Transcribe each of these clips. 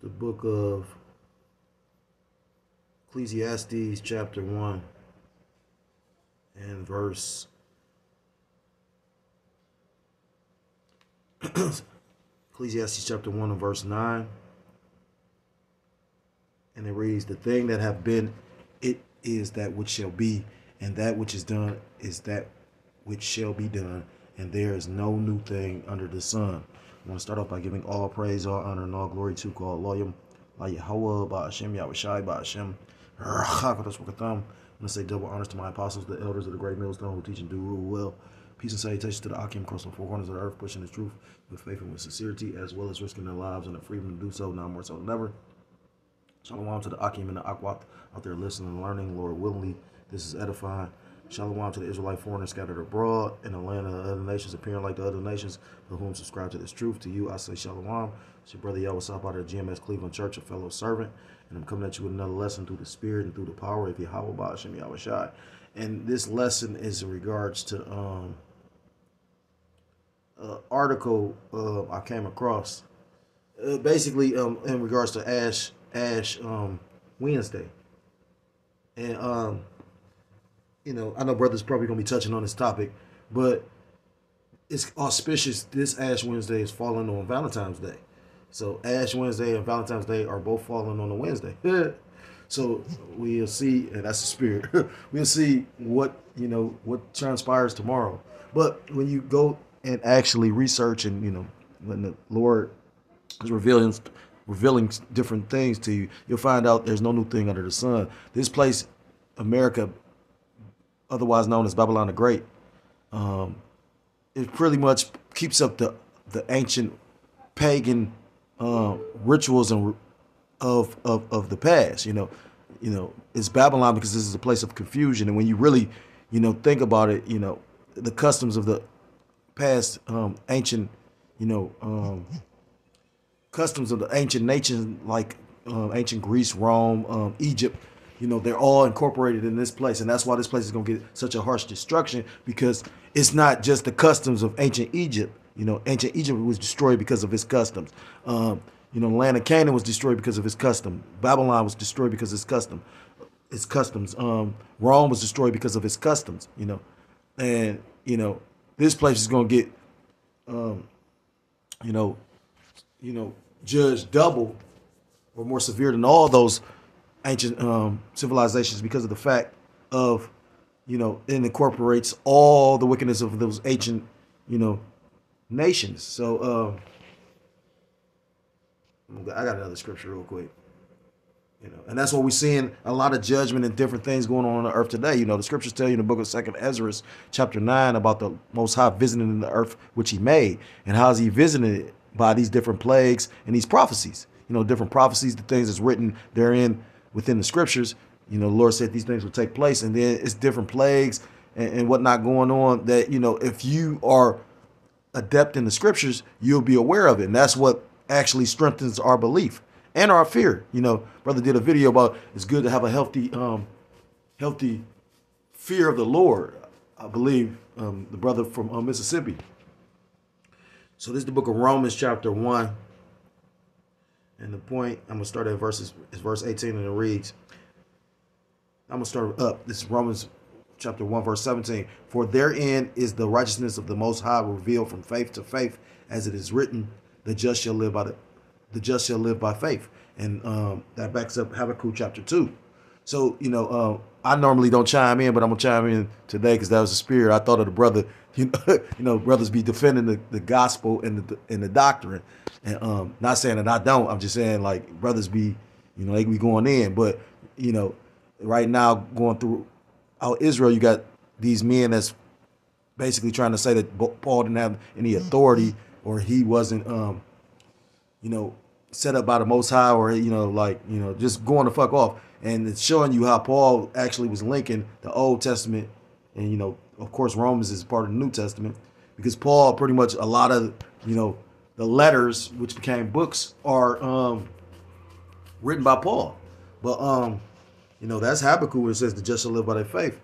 the book of Ecclesiastes, chapter 1, and verse Ecclesiastes chapter 1 and verse 9. And it reads, "The thing that have been, it is that which shall be, and that which is done is that which shall be done, and there is no new thing under the sun." I want to start off by giving all praise, all honor, and all glory to God, Loyam, Yahweh, Ba'ashem, Yahushai, Ba'ashem, Rachakadosh Wakatham. I'm going to say double honors to my apostles, the elders of the great millstone who teach and do rule well. Peace and salutations to the Akim across the four corners of the earth, pushing the truth with faith and with sincerity, as well as risking their lives and the freedom to do so, now more so than ever. Shalom to the Akim and the Akwat out there listening and learning, Lord willingly. This is edifying. Shalom to the Israelite foreigners scattered abroad in the land of the other nations, appearing like the other nations, for whom subscribe to this truth. To you, I say shalom. It's your brother Yahweh out of the GMS Cleveland Church, a fellow servant. And I'm coming at you with another lesson through the Spirit and through the power of Yahweh, Ba'ashem, Yahushai. And this lesson is in regards to an article I came across. Basically, in regards to Ash Wednesday. And, you know, I know brothers probably going to be touching on this topic, but it's auspicious. This Ash Wednesday is falling on Valentine's Day. So Ash Wednesday and Valentine's Day are both falling on a Wednesday. So we'll see, and that's the spirit. We'll see what transpires tomorrow. But when you go and actually research, and when the Lord is revealing different things to you, you'll find out there's no new thing under the sun. This place, America, otherwise known as Babylon the Great, it pretty much keeps up the ancient pagan rituals and of the past. It's Babylon because this is a place of confusion. And when you really think about it, the customs of the past ancient customs of the ancient nations like ancient Greece, Rome, Egypt, they're all incorporated in this place. And that's why this place is going to get such a harsh destruction, because it's not just the customs of ancient Egypt. Ancient Egypt was destroyed because of its customs. The land of Canaan was destroyed because of its custom. Babylon was destroyed because of its customs. Rome was destroyed because of its customs, And, this place is going to get, judged double or more severe than all those ancient civilizations, because of the fact of, it incorporates all the wickedness of those ancient, nations. So I got another scripture real quick. And that's what we're seeing, a lot of judgment and different things going on the earth today. The scriptures tell you in the book of 2nd Ezra, chapter 9, about the Most High visiting the earth which he made. And how is he visiting it? By these different plagues and these prophecies. Different prophecies, the things that's written therein within the scriptures. The Lord said these things will take place, and then it's different plagues and whatnot going on that, if you are adept in the scriptures, you'll be aware of it. And that's what actually strengthens our belief and our fear. Brother did a video about it's good to have a healthy fear of the Lord. I believe the brother from Mississippi. So this is the book of Romans chapter 1. And the point, I'm going to start at verse 18, and it reads, I'm going to start up. This is Romans chapter 1, verse 17. "For therein is the righteousness of the Most High revealed from faith to faith, as it is written, the just shall live by faith." And that backs up Habakkuk chapter 2. So, I normally don't chime in, but I'm going to chime in today because that was the spirit. I thought of the brother, brothers be defending the gospel and the doctrine. And not saying that I don't. I'm just saying, like, brothers be, they be going in. But, right now going through out Israel, you got these men that's basically trying to say that Paul didn't have any authority, or he wasn't, set up by the Most High, or, just going the fuck off. And it's showing you how Paul actually was linking the Old Testament. And, of course, Romans is part of the New Testament, because Paul pretty much, a lot of, the letters which became books are written by Paul. But, that's Habakkuk, where it says the just shall live by their faith.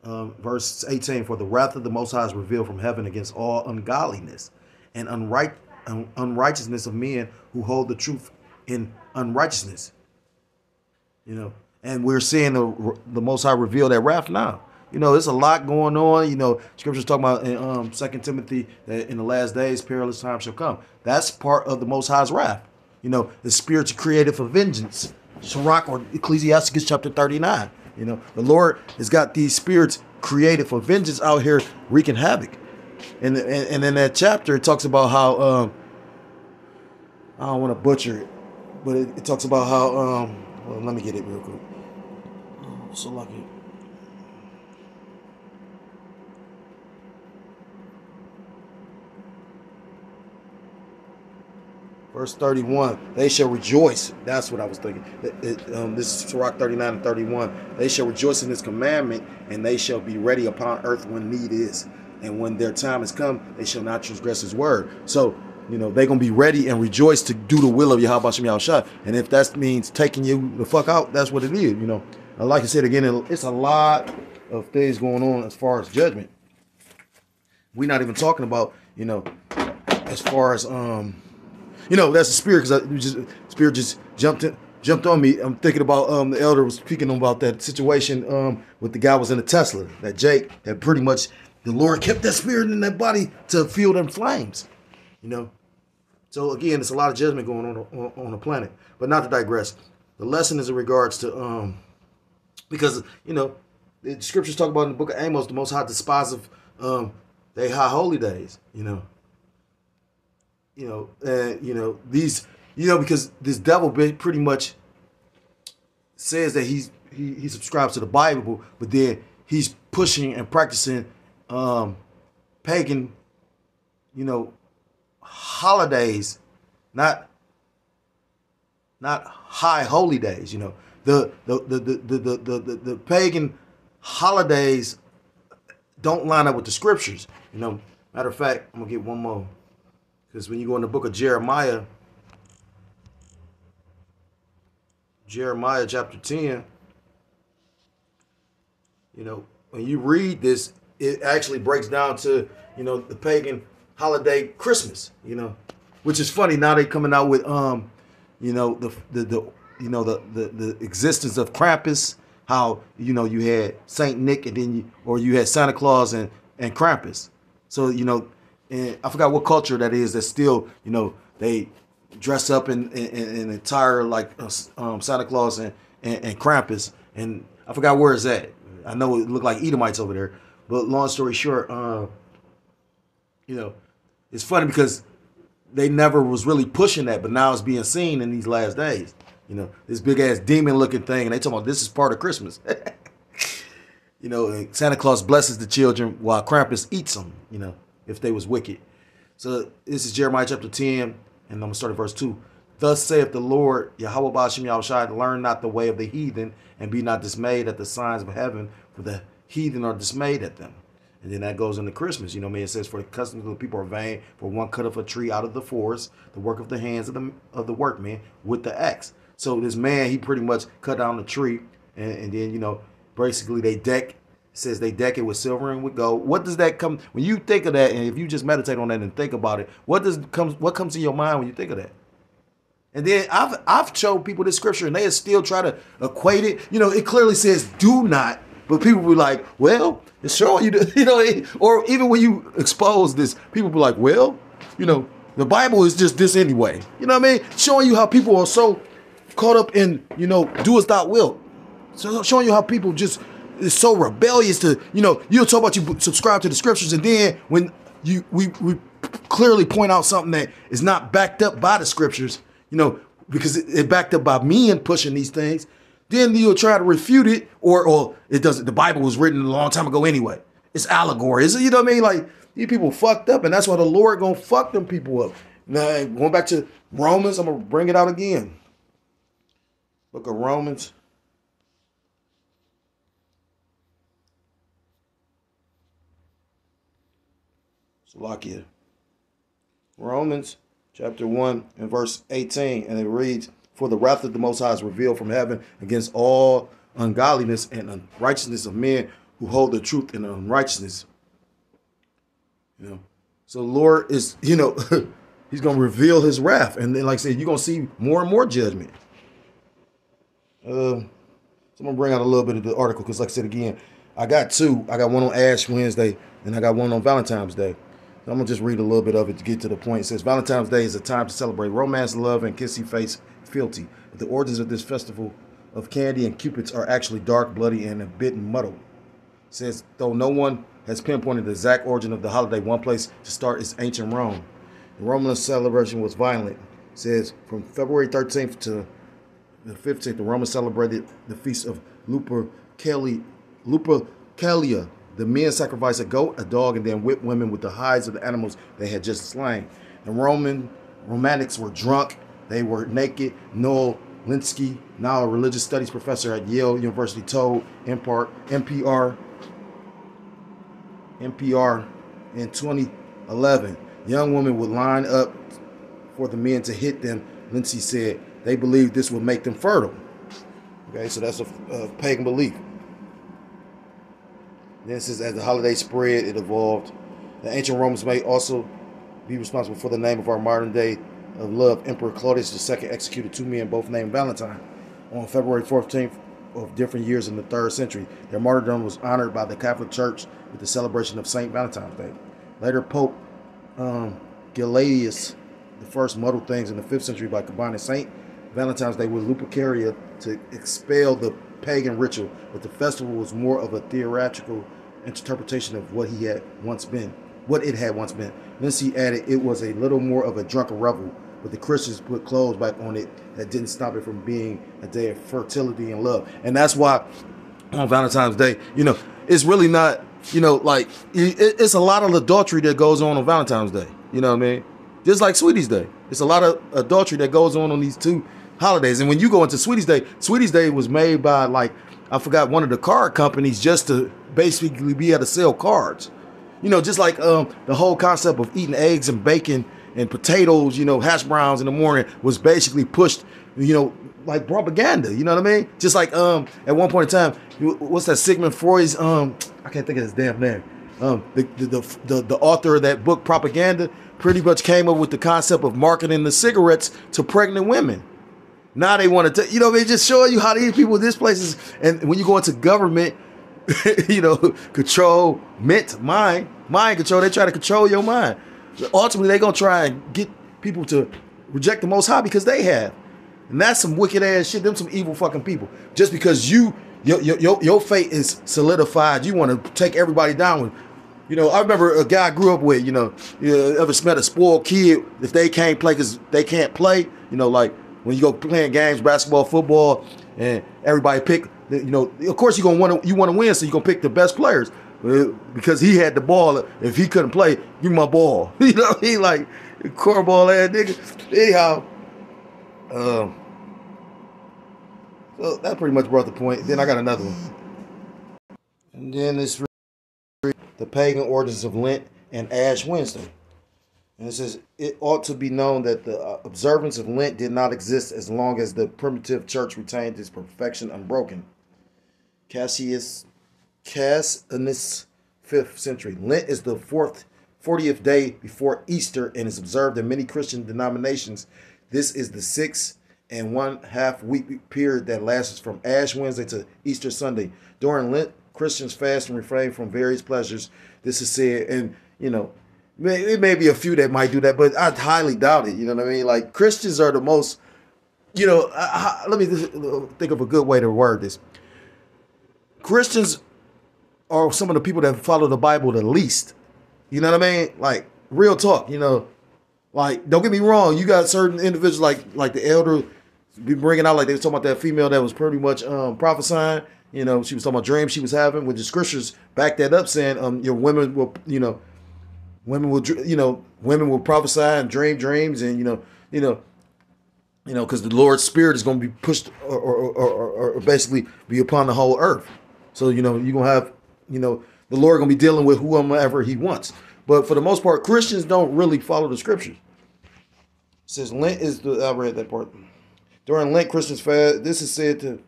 Verse 18, "For the wrath of the Most High is revealed from heaven against all ungodliness and unrighteousness of men who hold the truth in unrighteousness. You know, and we're seeing the Most High reveal that wrath now. You know, there's a lot going on. You know, Scripture's talking about in 2 Timothy that in the last days perilous times shall come. That's part of the Most High's wrath. You know, the spirits created for vengeance. Sirach or Ecclesiastes chapter 39. You know, the Lord has got these spirits created for vengeance out here wreaking havoc. And in that chapter, it talks about how, I don't want to butcher it, but it talks about how, well, let me get it real quick. So lucky. Verse 31, they shall rejoice. That's what I was thinking. This is Sirach 39 and 31. They shall rejoice in his commandment, and they shall be ready upon earth when need is. And when their time has come, they shall not transgress his word. So, you know, they're going to be ready and rejoice to do the will of Yahweh Shem Yahushua. And if that means taking you the fuck out, that's what it is, you know. And like I said again, it's a lot of things going on as far as judgment. We're not even talking about, you know, as far as, you know, that's the spirit, because spirit just jumped on me. I'm thinking about the elder was speaking about that situation with the guy was in a Tesla, that Jake, that pretty much the Lord kept that spirit in that body to feel them flames, you know. So again, it's a lot of judgment going on the planet. But not to digress, the lesson is in regards to because you know the scriptures talk about in the book of Amos, the Most High despiseth they high holy days, you know. You know, these, you know, because this devil pretty much says that he subscribes to the Bible, but then he's pushing and practicing pagan, you know, holidays, not high holy days. You know, the pagan holidays don't line up with the scriptures. You know, matter of fact, I'm gonna get one more. Because when you go in the book of Jeremiah chapter 10, you know, when you read this, it actually breaks down to, you know, the pagan holiday Christmas, you know, which is funny. Now they coming out with, you know, the existence of Krampus, how, you know, you had Saint Nick and then you had Santa Claus and Krampus. So, you know, and I forgot what culture that is that still, you know, they dress up in entire like Santa Claus and Krampus, and I forgot where it's at. I know it looked like Edomites over there, but long story short, you know, it's funny because they never was really pushing that, but now it's being seen in these last days. You know, this big ass demon looking thing, and they talking about this is part of Christmas. You know, and Santa Claus blesses the children while Krampus eats them, you know, if they was wicked. So this is Jeremiah chapter 10, and I'm going to start at verse 2. Thus saith the Lord, Yahweh Ba'ashem Yahushai, learn not the way of the heathen, and be not dismayed at the signs of heaven, for the heathen are dismayed at them. And then that goes into Christmas. You know, man, it says, for the customs of the people are vain, for one cutteth a tree out of the forest, the work of the hands of the workmen with the axe. So this man, he pretty much cut down the tree, and then, you know, basically they deck it with silver and with gold. What does that come when you think of that? And if you just meditate on that and think about it, what comes to your mind when you think of that? And then I've showed people this scripture and they still try to equate it. You know, it clearly says do not, but people be like, well, it's showing you, you know, or even when you expose this, people be like, well, you know, the Bible is just this anyway. You know what I mean? Showing you how people are so caught up in, you know, do as thou wilt. So showing you how people just is so rebellious to, you know, you'll talk about you subscribe to the scriptures, and then when we clearly point out something that is not backed up by the scriptures, you know, because it's backed up by men pushing these things, then you'll try to refute it, or it doesn't. The Bible was written a long time ago anyway. It's allegory. You know what I mean? Like, these people fucked up, and that's why the Lord gonna fuck them people up. Now, going back to Romans, I'm gonna bring it out again. Book of Romans. Salakia. Romans chapter 1 and verse 18, and it reads, for the wrath of the Most High is revealed from heaven against all ungodliness and unrighteousness of men who hold the truth in unrighteousness. You know, so the Lord is, you know, He's going to reveal his wrath. And then, like I said, you're going to see more and more judgment. So I'm going to bring out a little bit of the article because, like I said again, I got two. I got one on Ash Wednesday, and I got one on Valentine's Day. So I'm going to just read a little bit of it to get to the point. It says, Valentine's Day is a time to celebrate romance, love, and kissy face fealty. But the origins of this festival of candy and cupids are actually dark, bloody, and a bit muddled. It says, though no one has pinpointed the exact origin of the holiday, one place to start is ancient Rome. The Roman celebration was violent. It says, from February 13th to the 15th, the Romans celebrated the feast of Lupercalia. The men sacrificed a goat, a dog, and then whipped women with the hides of the animals they had just slain. The romantics were drunk. They were naked. Noel Linsky, now a religious studies professor at Yale University, told NPR in 2011, young women would line up for the men to hit them. Lindsay said they believed this would make them fertile. Okay, so that's a pagan belief. Then it says, as the holiday spread, it evolved. The ancient Romans may also be responsible for the name of our modern day of love. Emperor Claudius II executed two men, both named Valentine, on February 14th of different years in the 3rd century. Their martyrdom was honored by the Catholic Church with the celebration of St. Valentine's Day. Later, Pope Gelasius I muddled things in the 5th century by combining St. Valentine's Day with Lupercalia to expel the pagan ritual, but the festival was more of a theatrical interpretation of what it had once been. Lindsay added it was a little more of a drunken revel, but the Christians put clothes back on it that didn't stop it from being a day of fertility and love. And that's why on Valentine's Day, it's really not, like it's a lot of adultery that goes on Valentine's Day. You know what I mean? Just like Sweetie's Day. It's a lot of adultery that goes on these two holidays. And when you go into Sweetie's Day was made by, like, I forgot, one of the card companies just to basically be able to sell cards. Just like the whole concept of eating eggs and bacon and potatoes, hash browns in the morning was basically pushed, like propaganda. You know what I mean? Just like at one point in time, what's that Sigmund Freud's I can't think of his damn name. The author of that book, Propaganda, pretty much came up with the concept of marketing the cigarettes to pregnant women. Now they want to, they just show you how these people, this places, and when you go into government, control, mind control, they try to control your mind. Ultimately, they're going to try and get people to reject the Most High because they have. And that's some wicked ass shit. Them some evil fucking people. Just because your fate is solidified, you want to take everybody down with. I remember a guy I grew up with, you ever met a spoiled kid, if they can't play because they can't play, like when you go playing games, basketball, football, and everybody pick, of course you want to win, so you're going to pick the best players. Because he had the ball. If he couldn't play, give me my ball. He like cornball ass nigga. Anyhow, so that pretty much brought the point. Then I got another one. And then it's the pagan origins of Lent and Ash Wednesday. And it says, it ought to be known that the observance of Lent did not exist as long as the primitive church retained its perfection unbroken. Cassius, 5th century. Lent is the 40th day before Easter and is observed in many Christian denominations. This is the 6.5 week period that lasts from Ash Wednesday to Easter Sunday. During Lent, Christians fast and refrain from various pleasures. This is said, and it may be a few that might do that, but I highly doubt it. You know what I mean? Like, Christians are the most, let me think of a good way to word this. Christians are some of the people that follow the Bible the least. You know what I mean? Like, real talk, like, don't get me wrong. You got certain individuals like the elder be bringing out, like they was talking about that female that was pretty much prophesying. She was talking about dreams she was having, when the scriptures back that up, saying women will prophesy and dream dreams, and because the Lord's Spirit is going to be pushed or basically be upon the whole earth. So you're gonna have the Lord gonna be dealing with whomever He wants. But for the most part, Christians don't really follow the scriptures. It says Lent is I read that part. During Lent, Christians fast. This is said to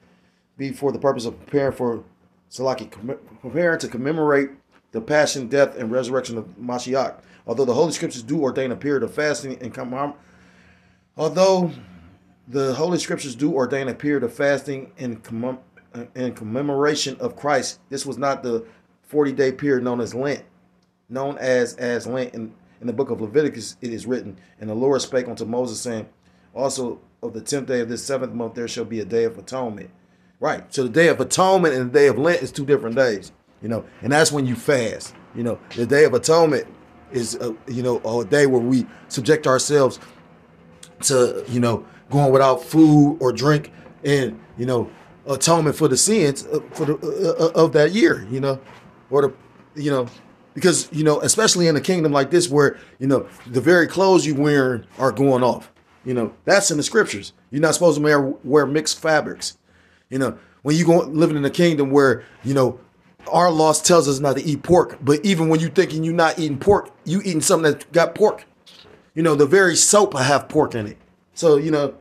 be for the purpose of preparing to commemorate the passion, death, and resurrection of Mashiach. Although the Holy Scriptures do ordain a period of fasting although the Holy Scriptures do ordain a period of fasting in commemoration of Christ, this was not the 40-day period known as Lent. Known as Lent in the book of Leviticus, it is written, and the Lord spake unto Moses, saying, also of the 10th day of this 7th month there shall be a day of atonement. Right. So the day of atonement and the day of Lent is 2 different days, and that's when you fast. The day of atonement is, a day where we subject ourselves to, going without food or drink and, atonement for the sins of that year, or because, especially in a kingdom like this where, the very clothes you wear are going off, that's in the scriptures. You're not supposed to wear mixed fabrics. When you go living in a kingdom where, our law tells us not to eat pork, but even when you're thinking you're not eating pork, you eating something that got pork. The very soap I have pork in it. So, it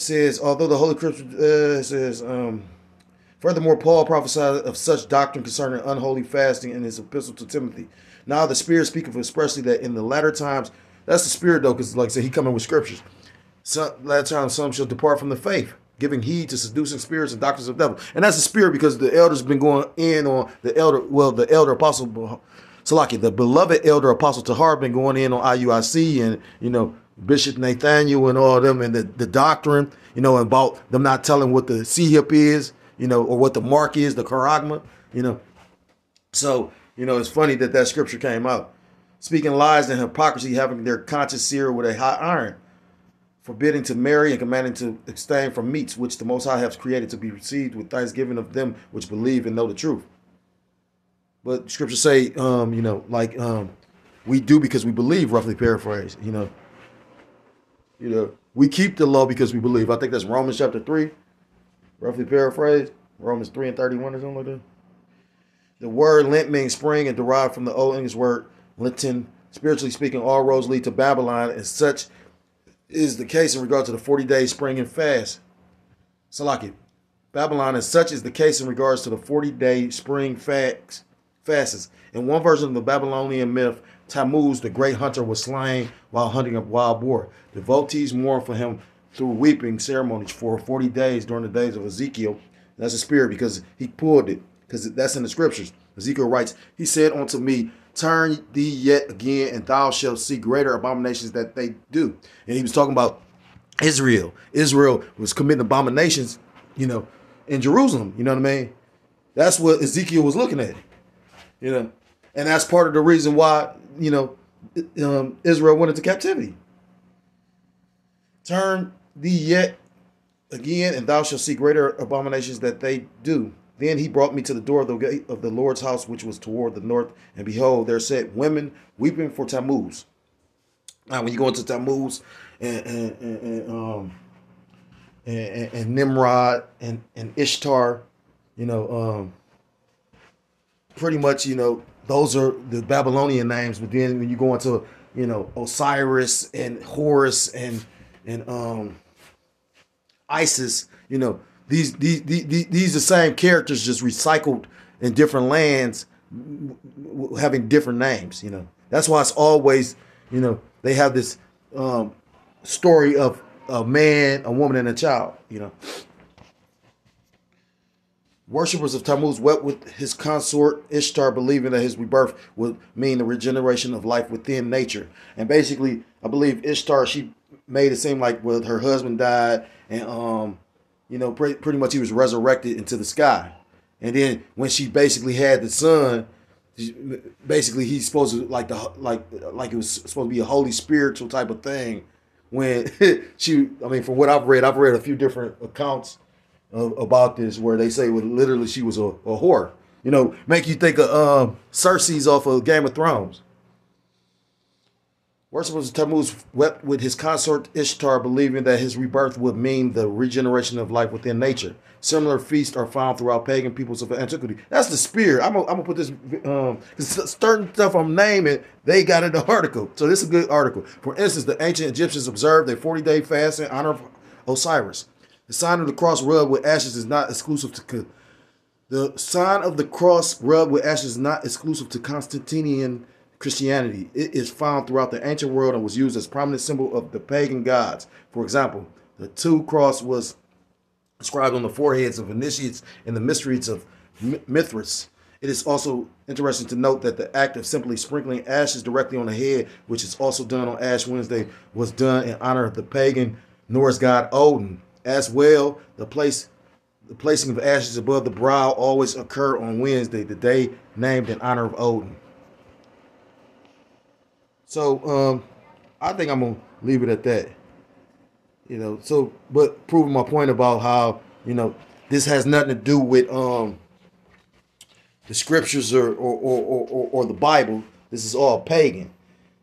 says, although the Holy Scripture says, furthermore, Paul prophesied of such doctrine concerning unholy fasting in his epistle to Timothy. Now the Spirit speaketh expressly that in the latter times, that's the Spirit though, because like I said, he coming with scriptures. Latter times some shall depart from the faith, giving heed to seducing spirits and doctrines of devil. And that's the Spirit because the elders been going in on the elder apostle, Salaki, the beloved elder apostle Tahar been going in on IUIC and, Bishop Nathaniel and all of them and the doctrine, about them not telling what the C-hip is, or what the mark is, the charagma, So, it's funny that scripture came out. Speaking lies and hypocrisy, having their conscience seared with a hot iron, forbidding to marry and commanding to abstain from meats, which the Most High has created to be received with thanksgiving of them which believe and know the truth. But scriptures say, we do because we believe, roughly paraphrased, we keep the law because we believe. I think that's Romans chapter 3, roughly paraphrased, Romans 3 and 31 or something like that. The word Lent means spring and derived from the Old English word Lenten. Spiritually speaking, all roads lead to Babylon, and such is the case in regard to the 40-day spring and fast. Salaki, Babylon, and such is the case in regards to the 40-day spring fasts. In one version of the Babylonian myth, Tammuz, the great hunter, was slain while hunting a wild boar. Devotees mourn for him through weeping ceremonies for 40 days during the days of Ezekiel. That's a spirit because he pulled it, because that's in the scriptures. Ezekiel writes, he said unto me, turn thee yet again, and thou shalt see greater abominations that they do. And he was talking about Israel. Israel was committing abominations, in Jerusalem. You know what I mean? That's what Ezekiel was looking at. And that's part of the reason why, Israel went into captivity. Turn thee yet again, and thou shalt see greater abominations that they do. Then he brought me to the door of the gate of the Lord's house, which was toward the north. And behold, there sat women weeping for Tammuz. Now, when you go into Tammuz and Nimrod and Ishtar, pretty much, those are the Babylonian names. But then when you go into, Osiris and Horus and Isis, these the same characters just recycled in different lands, having different names. That's why it's always, they have this story of a man, a woman, and a child. Worshippers of Tammuz wept with his consort Ishtar, believing that his rebirth would mean the regeneration of life within nature. And basically, I believe Ishtar, she made it seem like her husband died, and pretty much he was resurrected into the sky. And then when she basically had the son, basically he's supposed to like it was supposed to be a holy spiritual type of thing. When from what I've read a few different accounts about this where they say literally she was a whore. Make you think of Cersei's off of Game of Thrones. Worshippers of Tammuz wept with his consort Ishtar, believing that his rebirth would mean the regeneration of life within nature. Similar feasts are found throughout pagan peoples of antiquity. That's the spirit. I'm gonna put this, because certain stuff I'm naming, they got in the article. So this is a good article. For instance, the ancient Egyptians observed a 40-day fast in honor of Osiris. The sign of the cross rubbed with ashes is not exclusive to The sign of the cross rubbed with ashes is not exclusive to Constantinian Christianity. It is found throughout the ancient world and was used as a prominent symbol of the pagan gods. For example, the two cross was inscribed on the foreheads of initiates in the mysteries of Mithras. It is also interesting to note that the act of simply sprinkling ashes directly on the head, which is also done on Ash Wednesday, was done in honor of the pagan Norse god Odin. As well, the placing of ashes above the brow always occur on Wednesday, the day named in honor of Odin. So I think I'm gonna leave it at that. But proving my point about how, this has nothing to do with the scriptures or the Bible. This is all pagan,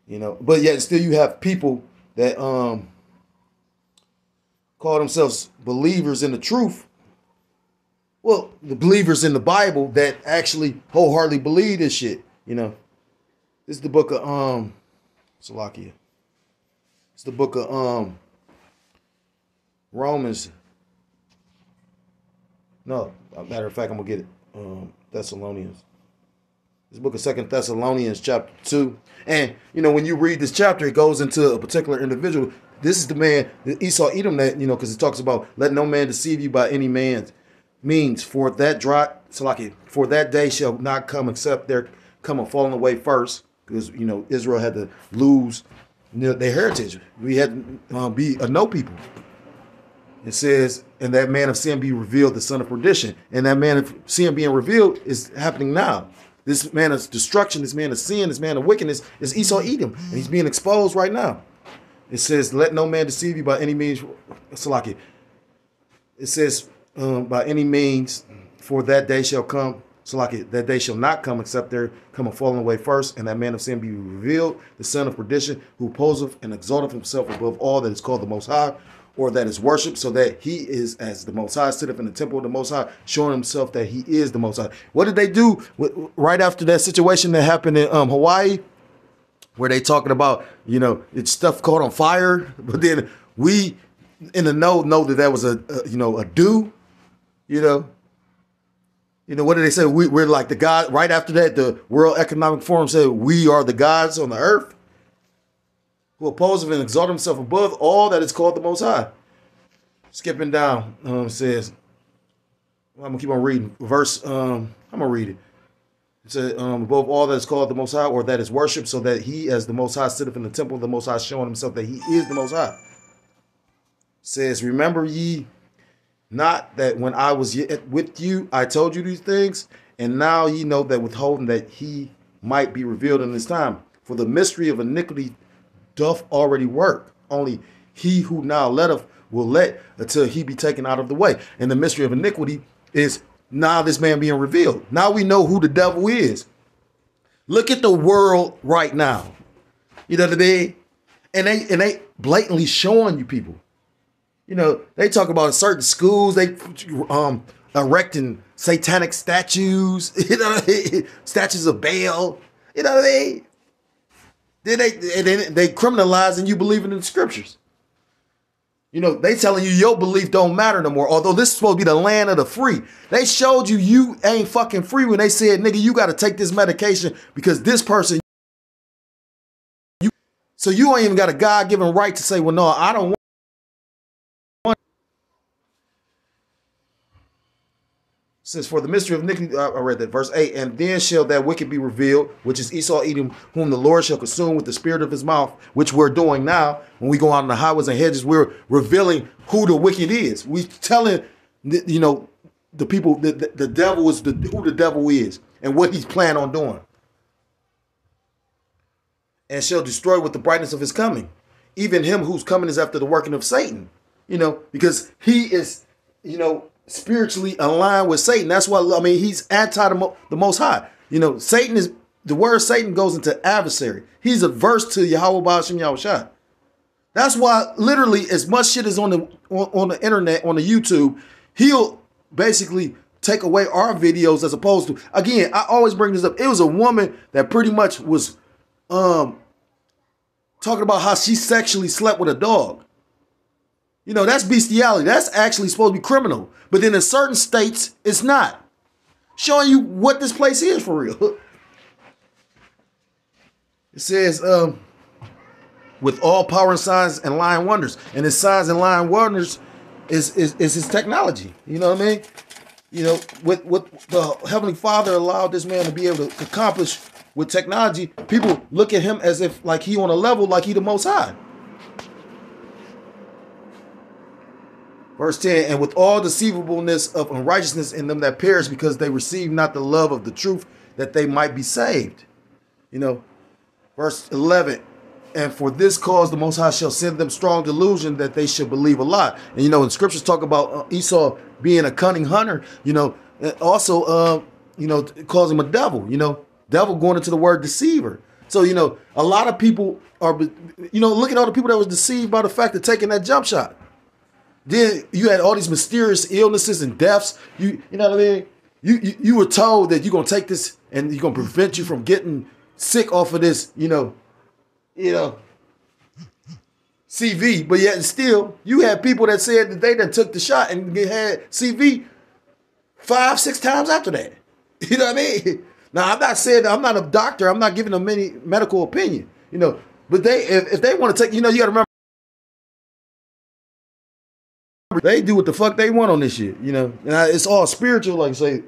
But yet still you have people that call themselves believers in the truth. Well, the believers in the Bible that actually wholeheartedly believe this shit, This is the book of Salakia. It's the book of Romans. No, matter of fact, I'm gonna get it. Thessalonians. This book of 2 Thessalonians chapter 2. And when you read this chapter, it goes into a particular individual. This is the man, Esau Edom, that, because it talks about let no man deceive you by any man's means, for that day shall not come except there come a falling away first. Because Israel had to lose their heritage. We had to be a no people. It says, and that man of sin be revealed, the son of perdition. And that man of sin being revealed is happening now. This man of destruction, this man of sin, this man of wickedness is Esau Edom. And he's being exposed right now. It says, let no man deceive you by any means. Salaki. It says, by any means, for that day shall come. Salaki, that day shall not come except there come a falling away first, and that man of sin be revealed, the son of perdition, who poseth and exalteth himself above all that is called the Most High, or that is worshipped, so that he is as the Most High, sitteth in the temple of the Most High, showing himself that he is the Most High. What did they do right after that situation that happened in Hawaii, where they talking about, it's stuff caught on fire, but then we in the know that was a do, what did they say? We're like the God. Right after that, the World Economic Forum said we are the gods on the earth, who oppose and exalt himself above all that is called the Most High. Skipping down, says, I'm gonna keep on reading. Verse, I'm gonna read it. It says, above all that is called the Most High, or that is worshipped, so that he, as the Most High, sitteth in the temple of the Most High, showing himself that he is the Most High. It says, remember ye not that when I was yet with you, I told you these things, and now ye know that withholding that he might be revealed in this time. For the mystery of iniquity doth already work. Only he who now letteth will let until he be taken out of the way. And the mystery of iniquity is now this man being revealed. Now we know who the devil is. Look at the world right now. You know what I mean? And they blatantly showing you people. They talk about certain schools, they erecting satanic statues, statues of Baal, you know what I mean? Then they criminalizing you believing in the scriptures. They telling you your belief don't matter no more. Although this is supposed to be the land of the free. They showed you ain't fucking free when they said, nigga, you got to take this medication because this person. So you ain't even got a God-given right to say, well, no, I don't want. Since for the mystery of iniquity, I read that, verse 8, and then shall that wicked be revealed, which is Esau Edom, whom the Lord shall consume with the spirit of his mouth, which we're doing now. When we go out on the highways and hedges, we're revealing who the wicked is. We telling, the people that the devil is who the devil is and what he's planning on doing. And shall destroy with the brightness of his coming, even him whose coming is after the working of Satan, because he is, spiritually aligned with Satan. That's why, he's anti the Most High. Satan is, the word Satan goes into adversary. He's averse to Yahweh Ba'ashem Yahushua. That's why literally as much shit is on the internet, on the YouTube, he'll basically take away our videos as opposed to, again, I always bring this up. It was a woman that pretty much was talking about how she sexually slept with a dog. That's bestiality. That's actually supposed to be criminal. But then in certain states, it's not. showing you what this place is for real. It says, with all power and signs and lying wonders. And his signs and lying wonders is his technology. You know what I mean? You know, what the Heavenly Father allowed this man to be able to accomplish with technology, people look at him as if like he on a level like he the Most High. Verse 10, and with all deceivableness of unrighteousness in them that perish, because they receive not the love of the truth, that they might be saved. You know, verse 11, and for this cause the Most High shall send them strong delusion that they should believe a lie. And you know, in scriptures talk about Esau being a cunning hunter, you know, also, you know, calls him a devil, you know, devil going into the word deceiver. So, you know, a lot of people are, you know, look at all the people that was deceived by the fact of taking that jump shot. Then you had all these mysterious illnesses and deaths. You know what I mean? You were told that you're going to take this and you're going to prevent you from getting sick off of this, you know, CV. But yet still, you had people that said that they done took the shot and had CV 5-6 times after that. You know what I mean? Now, I'm not saying I'm not a doctor. I'm not giving them any medical opinion, you know. But they, if they want to take, you know, you got to remember, they do what the fuck they want on this shit, you know. And it's all spiritual, like I say,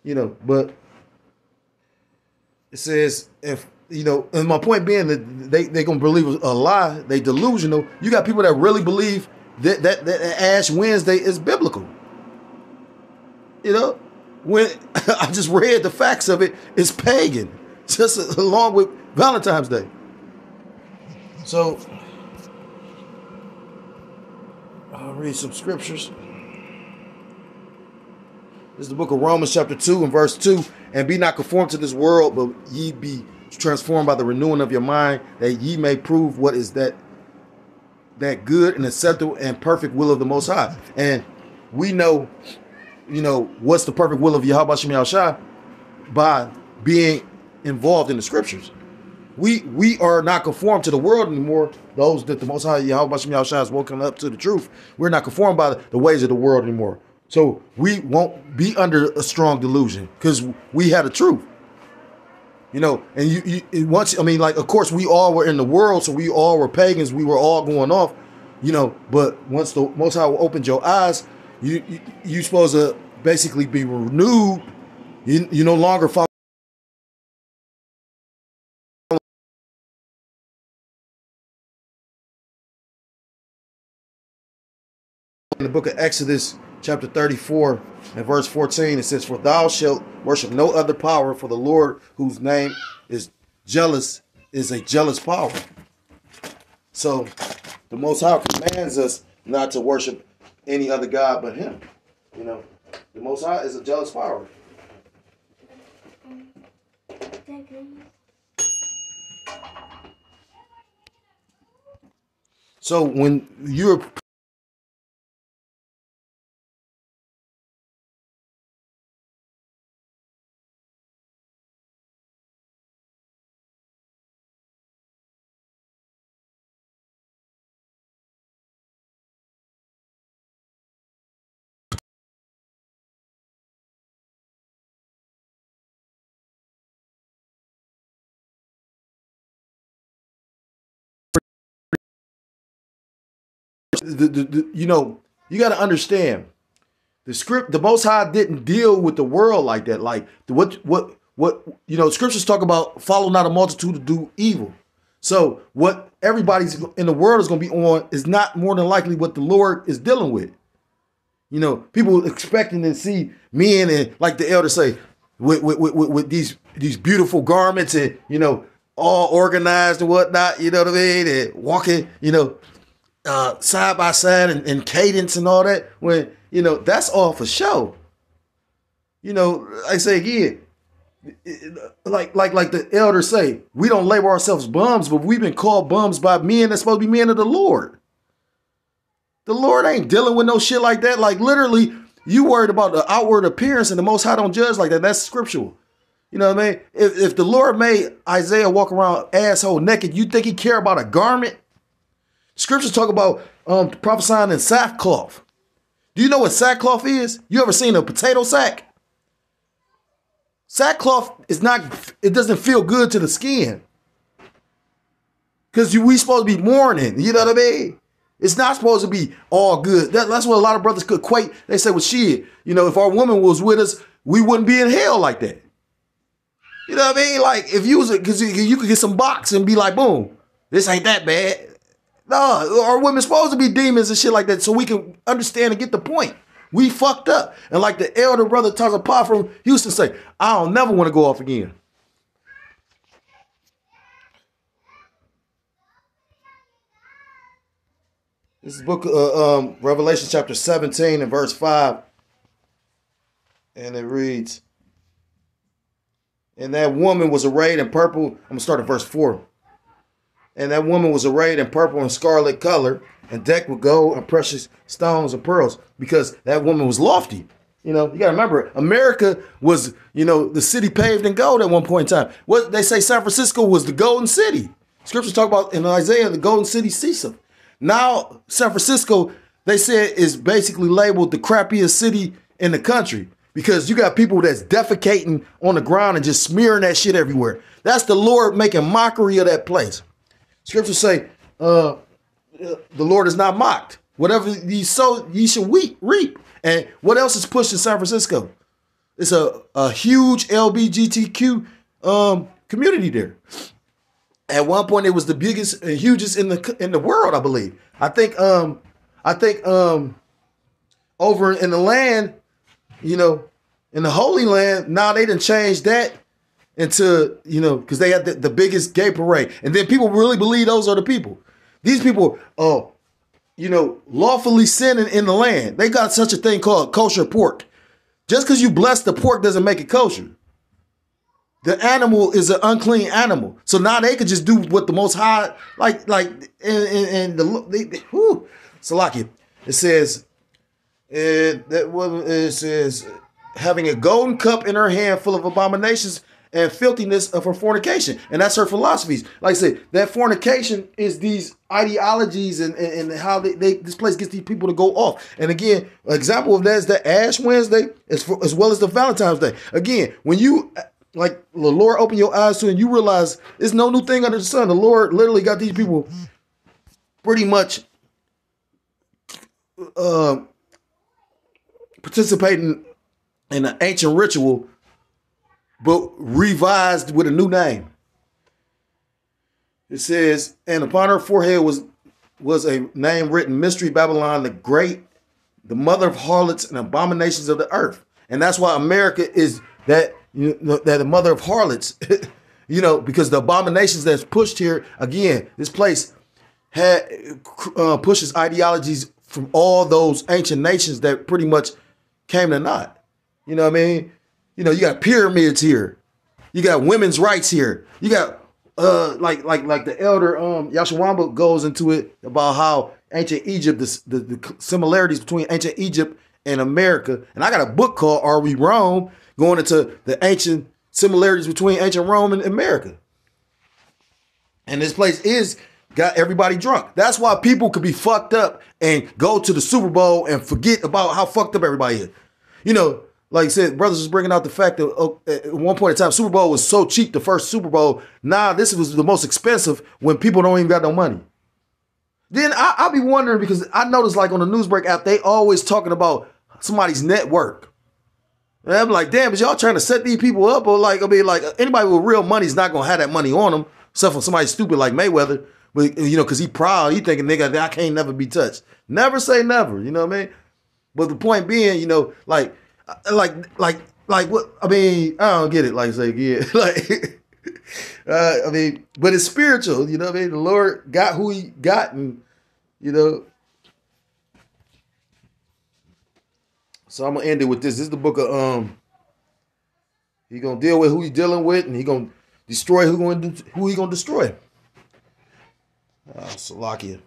you know. But it says, if, you know, and my point being that they gonna believe a lie, they delusional. You got people that really believe that Ash Wednesday is biblical. You know, when I just read the facts of it, it's pagan, just along with Valentine's Day. So I'll read some scriptures. This is the book of Romans chapter 2 and verse 2. And be not conformed to this world, but ye be transformed by the renewing of your mind, that ye may prove what is that good and acceptable and perfect will of the Most High. And we know, you know, what's the perfect will of Yahweh Shem Yahushua by being involved in the scriptures. We are not conformed to the world anymore. Those that the Most High Yahweh Shem Yahushua has woken up to the truth. We're not conformed by the ways of the world anymore. So we won't be under a strong delusion because we had the truth. You know, and you once, I mean, like, of course, we all were in the world, so we all were pagans. We were all going off, you know. But once the Most High opened your eyes, you supposed to basically be renewed. You no longer follow. In the book of Exodus, chapter 34 and verse 14, it says, "For thou shalt worship no other power, for the Lord, whose name is jealous, is a jealous power." So the Most High commands us not to worship any other God but Him. You know, the Most High is a jealous power. So when you're you know, you got to understand the Most High didn't deal with the world like that. Like what you know, scriptures talk about follow not a multitude to do evil. So what everybody's in the world is going to be on is not more than likely what the Lord is dealing with. You know, people expecting to see men and, like the elders say, with these beautiful garments and, you know, all organized and whatnot. You know what I mean? And walking, you know, side by side and cadence and all that, when, you know, that's all for show. You know, I say again, like the elders say, we don't label ourselves bums, but we've been called bums by men that's supposed to be men of the Lord. The Lord ain't dealing with no shit like that. Like, literally, you worried about the outward appearance, and the Most High don't judge like that. That's scriptural. You know what I mean? If the Lord made Isaiah walk around asshole naked, you think he care about a garment? Scriptures talk about prophesying in sackcloth. Do you know what sackcloth is? You ever seen a potato sack? Sackcloth is not, it doesn't feel good to the skin. Because we supposed to be mourning, you know what I mean? It's not supposed to be all good. That's what a lot of brothers could equate. They say, well, shit, if our woman was with us, we wouldn't be in hell like that. You know what I mean? Like, if you was, because you could get some box and be like, boom, this ain't that bad. No, our women supposed to be demons and shit like that so we can understand and get the point. We fucked up. And like the elder brother Taza Pa from Houston say, I don't never want to go off again. This is book of Revelation chapter 17 and verse 5. And it reads, and that woman was arrayed in purple. I'm going to start at verse 4. And that woman was arrayed in purple and scarlet color and decked with gold and precious stones and pearls, because that woman was lofty. You got to remember, America was, the city paved in gold at one point in time. What they say, San Francisco was the golden city. Scriptures talk about in Isaiah, the golden city ceaseth. Now, San Francisco, they said, is basically labeled the crappiest city in the country, because you got people that's defecating on the ground and just smearing that shit everywhere. That's the Lord making mockery of that place. Scriptures say, the Lord is not mocked. Whatever ye sow, ye shall reap. And what else is pushed in San Francisco? It's a huge LGBTQ community there. At one point, it was the biggest and hugest in the world, I believe. I think over in the land, in the Holy Land, now they done changed that into, because they had the biggest gay parade. And then people really believe those are the people. These people, lawfully sinning in the land. They got such a thing called kosher pork. Just because you bless the pork doesn't make it kosher. The animal is an unclean animal. So now they could just do what the Most High, Salakia. It says, it says, having a golden cup in her hand full of abominations and filthiness of her fornication. And that's her philosophies. Like I said, that fornication is these ideologies and how this place gets these people to go off. And again, an example of that is the Ash Wednesday as well as the Valentine's Day. Again, when you, like the Lord open your eyes to and you realize there's no new thing under the sun. The Lord literally got these people pretty much participating in an ancient ritual, but revised with a new name. It says, and upon her forehead was a name written, Mystery Babylon the Great, the mother of harlots and abominations of the earth. And that's why America is that, that the mother of harlots, because the abominations that's pushed here, again, this place pushes ideologies from all those ancient nations that pretty much came to naught. You know what I mean? You got pyramids here. You got women's rights here. You got like the elder Yashawamba goes into it about how ancient Egypt, the similarities between ancient Egypt and America. And I got a book called Are We Rome, going into the ancient similarities between ancient Rome and America. And this place got everybody drunk. That's why people could be fucked up and go to the Super Bowl and forget about how fucked up everybody is. Like I said, brothers was bringing out the fact that at one point in time, Super Bowl was so cheap, the first Super Bowl. Now this was the most expensive when people don't even got no money. Then I'll be wondering, because I noticed like on the Newsbreak app, they always talking about somebody's network. And I'm like, damn, is y'all trying to set these people up? Or anybody with real money is not going to have that money on them, except for somebody stupid like Mayweather. But, because he proud, he thinking, nigga, I can't never be touched. Never say never, you know what I mean? But the point being, like what, I mean, I don't get it, like say again, but it's spiritual, you know what I mean? The Lord got who he got, and, so I'm going to end it with this. This is the book of, he going to deal with who he's dealing with, and he going to destroy who he going to destroy. Salakia.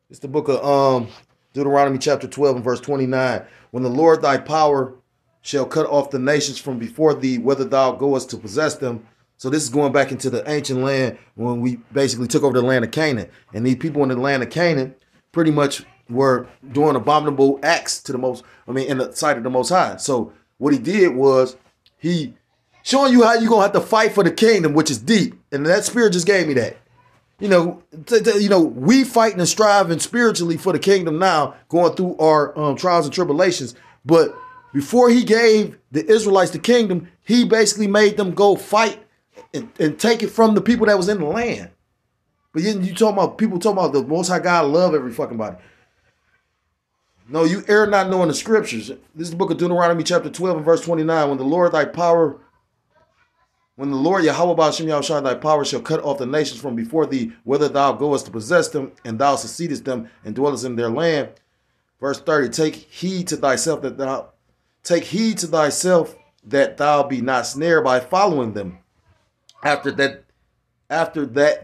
It's the book of Deuteronomy chapter 12 and verse 29. When the Lord thy power shall cut off the nations from before thee, whether thou goest to possess them. So this is going back into the ancient land when we basically took over the land of Canaan. And these people in the land of Canaan pretty much were doing abominable acts to the most, in the sight of the Most High. So what he did was he showing you how you're going to have to fight for the kingdom, which is deep. And that spirit just gave me that. We fighting and striving spiritually for the kingdom now, going through our trials and tribulations. But before he gave the Israelites the kingdom, he basically made them go fight and take it from the people that was in the land. But you talking about people talking about the Most High God love every fucking body. No, you err not knowing the scriptures. This is the book of Deuteronomy chapter 12 and verse 29. When the Lord Yahweh Ba'ashem Yahushua thy power shall cut off the nations from before thee, whether thou goest to possess them, and thou succeedest them and dwellest in their land. Verse 30, take heed to thyself that thou be not snared by following them. After that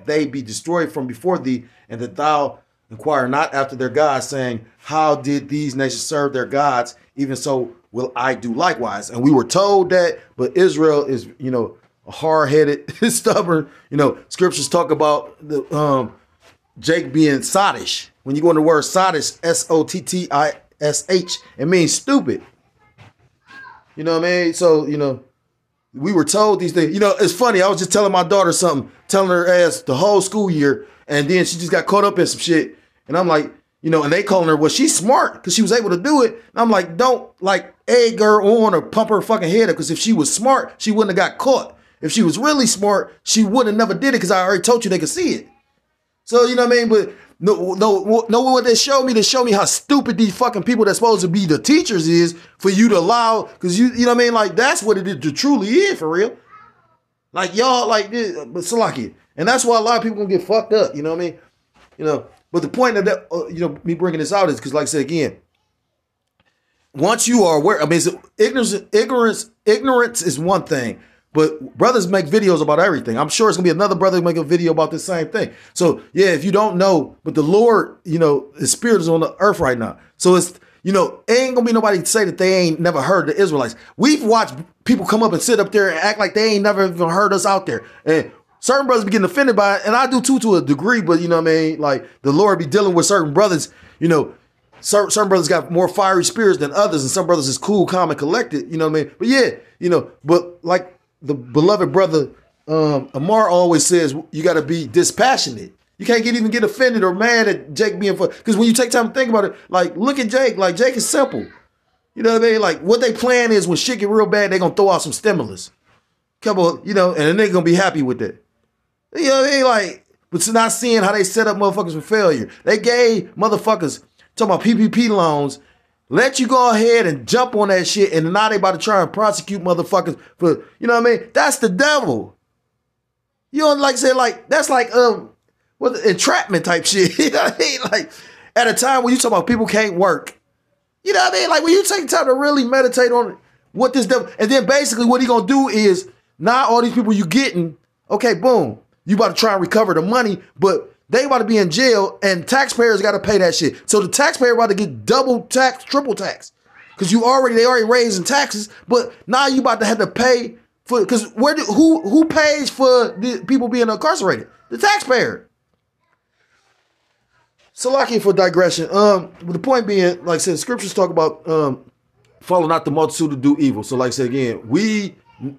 they be destroyed from before thee, and that thou inquire not after their gods, saying, how did these nations serve their gods? Even so will I do likewise. And we were told that, but Israel is, hard-headed, stubborn. Scriptures talk about the Jake being sottish. When you go into the word sottish, S-O-T-T-I-S-H, it means stupid. You know what I mean? So, we were told these things. It's funny. I was just telling my daughter something, telling her ass the whole school year, and then she just got caught up in some shit. And I'm like, and they calling her, well, she's smart because she was able to do it. And I'm like, don't egg her on or pump her fucking head up, because if she was smart, she wouldn't have got caught. If she was really smart, she would have never did it, because I already told you they could see it. So, you know what I mean? But no, what they showed me how stupid these fucking people that's supposed to be the teachers is for you to allow, because you know what I mean? That's what it truly is for real. Y'all this, but Salaki. And that's why a lot of people gonna get fucked up, you know what I mean? But the point of that, me bringing this out is because, like I said again, once you are aware, ignorance is one thing. But brothers make videos about everything. I'm sure it's going to be another brother make a video about the same thing. So, yeah, if you don't know, but the Lord, his spirit is on the earth right now. So it's, ain't going to be nobody say that they ain't never heard the Israelites. We've watched people come up and sit up there and act like they ain't never even heard us out there. And certain brothers be getting offended by it. And I do too, to a degree, but you know what I mean? The Lord be dealing with certain brothers, certain brothers got more fiery spirits than others. And some brothers is cool, calm, and collected, you know what I mean? But yeah, but the beloved brother Amar always says, you got to be dispassionate. You can't even get offended or mad at Jake being for, because when you take time to think about it, look at Jake. Jake is simple. You know what I mean? What they plan is when shit get real bad, they're gonna throw out some stimulus. Couple, and then they're gonna be happy with it. You know what I mean? But it's not seeing how they set up motherfuckers for failure. They gave motherfuckers talking about PPP loans. Let you go ahead and jump on that shit, and now they about to try and prosecute motherfuckers for, you know what I mean? That's the devil. You know, that's entrapment type shit. You know what I mean? At a time when you talk about people can't work. You know what I mean? When you take time to really meditate on what this devil, and then basically what he gonna do is, now all these people you getting, okay, boom, you about to try and recover the money, but they about to be in jail, and taxpayers got to pay that shit. So the taxpayer about to get double tax, triple tax, because they already raising taxes, but now you about to have to pay for, because who pays for the people being incarcerated? The taxpayer. So lucky for digression. But the point being, like I said, scriptures talk about follow not the multitude to do evil. So like I said again, you're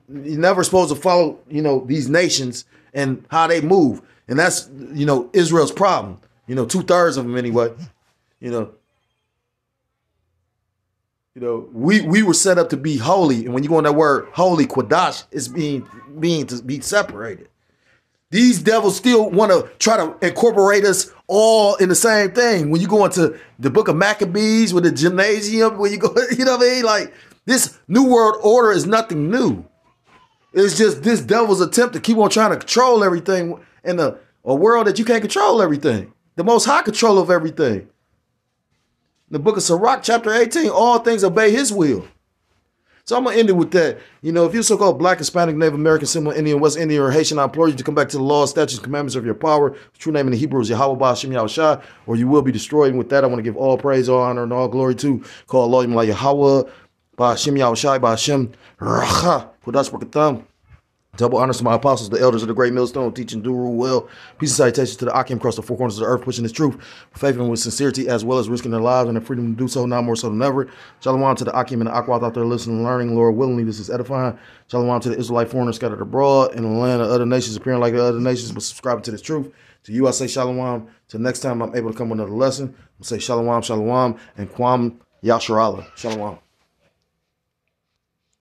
never supposed to follow these nations and how they move. And that's, Israel's problem. 2/3 of them anyway. We were set up to be holy. And when you go on that word holy, Quadash, is being to be separated. These devils still want to try to incorporate us all in the same thing. When you go into the book of Maccabees with the gymnasium, when you go, you know what I mean? This new world order is nothing new. It's just this devil's attempt to keep on trying to control everything in a world that you can't control everything. The Most High control of everything. The book of Sirach, chapter 18, all things obey his will. So I'm going to end it with that. If you're so-called Black, Hispanic, Native American, Seminole Indian, West Indian, or Haitian, I implore you to come back to the laws, statutes, commandments of your power. The true name in the Hebrew is Yahweh Ba'ashem Yahushua, or you will be destroyed. And with that, I want to give all praise, all honor, and all glory to call Allah Yahweh Ba'ashem Yahushua Ba'ashem Racha. Kudash B'Katam. Double honors to my apostles, the elders of the great millstone, teaching do rule well. Peace and salutations to the Akim across the four corners of the earth, pushing this truth, faith and with sincerity, as well as risking their lives and their freedom to do so, now more so than ever. Shalom to the Akim and the Akwath out there listening and learning. Lord willingly, this is edifying. Shalom to the Israelite foreigners scattered abroad in the land of other nations, appearing like the other nations, but subscribing to this truth. To you, I say shalom. Till next time I'm able to come with another lesson, I'll say shalom, shalom, and Kwam Yasharallah. Shalom.